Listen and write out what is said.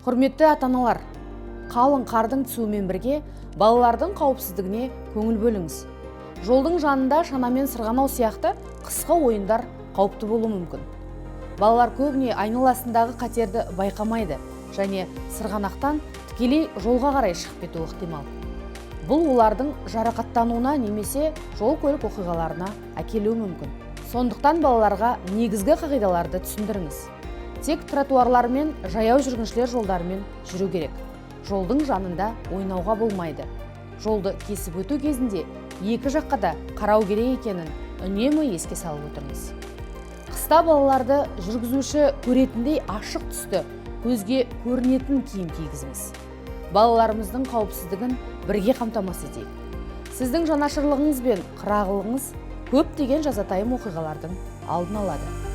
Құрметті ата-аналар, қалың қардың түсуімен бірге балалардың қауіпсіздігіне көңіл бөліңіз. Жолдың жанында шанамен сырғанау сияқты қысқы ойындар қауіпті болуы мүмкін. Балалар көбіне айналасындағы қатерді байқамайды және сырғанақтан тікелей жолға қарай шығып кетуі ықтимал. Бұл олардың жарақаттануына немесе жол-көлік оқиғаларына әкелуі мүмкін. Сондықтан балаларға негізгі қағидаларды түсіндіріңіз. Тек тротуарлар мен жаяу жүргіншілер жолдарымен жүру керек. Жолдың жанында ойнауға болмайды. Жолды кесіп өту кезінде екі жаққа да қарау керек екенін үнемі еске салып отырыңыз. Қыста балаларды жүргізуші көретіндей ашық түсті, көзге көрінетін киім кигізіңіз. Балаларымыздың қауіпсіздігін бірге қамтамасыз етейік. Сіздің жанашырлығыңыз бен қырағылығыңыз көптеген жазатайым оқиғалардың алдын алады.